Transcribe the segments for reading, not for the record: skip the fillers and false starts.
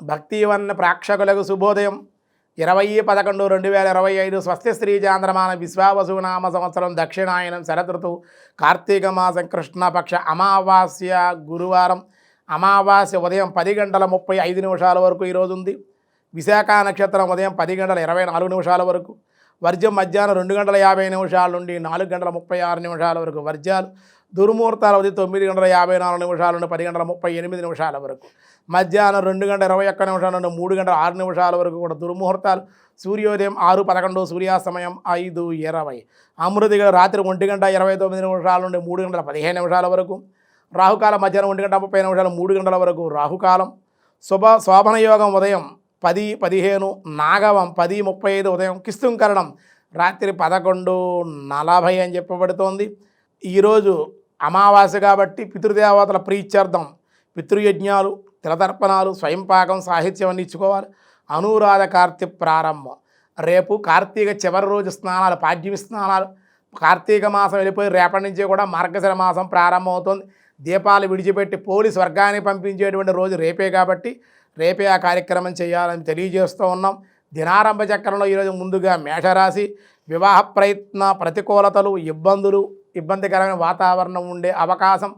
భక్తివన్న ప్రేక్షకులకు శుభోదయం 20/11/2025 స్వస్తి శ్రీ చాంద్రమాన విశ్వావసునామ సంవత్సరం దక్షిణాయనం శరదృతువు కార్తీక మాసం కృష్ణపక్ష అమావాస్య గురువారం అమావాస్య ఉదయం 10:35 వరకు ఈరోజు ఉంది. విశాఖ నక్షత్రం ఉదయం 10:24 వరకు, వర్జం మధ్యాహ్నం 2:50 నుండి 4:36 వరకు వర్జాలు, దుర్ముహూర్తాల ఉదయం 9:54 నుండి 10:38 వరకు, మధ్యాహ్నం 2:21 నుండి 3:06 వరకు కూడా దుర్ముహూర్తాలు. సూర్యోదయం 6:11, సూర్యాస్తమయం 5:20. అమృతిగా రాత్రి 1:29 నుండి 3:15 వరకు, రాహుకాలం మధ్యాహ్నం 1:30 3 గంటల వరకు రాహుకాలం. శోభన యోగం ఉదయం 10:15, నాగవం 10:35 ఉదయం, కిస్తుంకరణం రాత్రి 11:40 అని చెప్పబడుతోంది. ఈరోజు అమావాస్య కాబట్టి పితృదేవతల ప్రీత్యర్థం పితృయజ్ఞాలు, తిలతర్పణాలు, స్వయంపాకం, సాహిత్యం అన్ని ఇచ్చుకోవాలి. అనురాధ కార్తీ ప్రారంభం. రేపు కార్తీక చివరి రోజు స్నానాలు, పాడ్యమి స్నానాలు. కార్తీక మాసం వెళ్ళిపోయి రేపటి నుంచి కూడా మార్గశిర మాసం ప్రారంభమవుతుంది. దీపాలు విడిచిపెట్టి పోలీస్ వర్గానికి పంపించేటువంటి రోజు రేపే కాబట్టి రేపే ఆ కార్యక్రమం చేయాలని తెలియజేస్తూ ఉన్నాం. దినారంభ చక్రంలో ఈరోజు ముందుగా మేషరాశి. వివాహ ప్రయత్న ప్రతికూలతలు, ఇబ్బందికరమైన వాతావరణం ఉండే అవకాశం.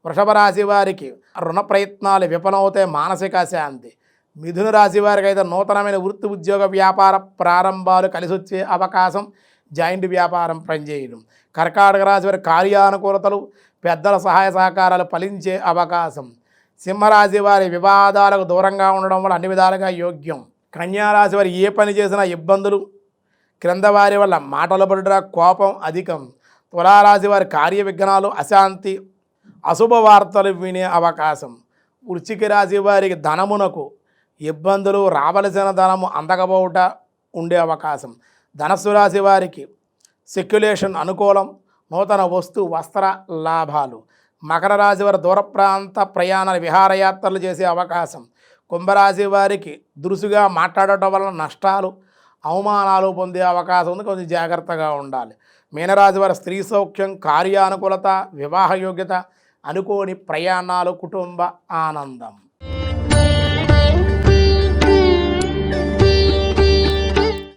వృషభ రాశి వారికి రుణ ప్రయత్నాలు విఫలమవుతాయి, మానసిక శాంతి. మిథున రాశి వారికి అయితే నూతనమైన వృత్తి, ఉద్యోగ, వ్యాపార ప్రారంభాలు కలిసి వచ్చే అవకాశం, జాయింట్ వ్యాపారం పనిచేయడం. కర్కాటక రాశి వారి కార్యానుకూలతలు, పెద్దల సహాయ సహకారాలు ఫలించే అవకాశం. సింహరాశి వారి వివాదాలకు దూరంగా ఉండడం వల్ల అన్ని విధాలుగా యోగ్యం. కన్యారాశి వారి ఏ పని చేసినా ఇబ్బందులు, క్రింద వారి వల్ల మాటలు పడుట, కోపం అధికం. తులారాశి వారి కార్య విఘ్నాలు, అశాంతి, అశుభ వార్తలు వినే అవకాశం. వృశ్చిక రాశి వారికి ధనమునకు ఇబ్బందులు, రావలసిన ధనము అందకపోవుట ఉండే అవకాశం. ధనస్సు రాశి వారికి సెక్యులేషన్ అనుకూలం, నూతన వస్తు వస్త్ర లాభాలు. మకర రాశి వారి దూర ప్రాంత ప్రయాణాలు, విహారయాత్రలు చేసే అవకాశం. కుంభరాశి వారికి దురుసుగా మాట్లాడటం వలన నష్టాలు, అవమానాలు పొందే అవకాశం ఉంది, కొంచెం జాగ్రత్తగా ఉండాలి. మీనరాశి వారి స్త్రీ సౌఖ్యం, కార్యానుకూలత, వివాహ యోగ్యత, అనుకోని ప్రయాణాలు, కుటుంబ ఆనందం.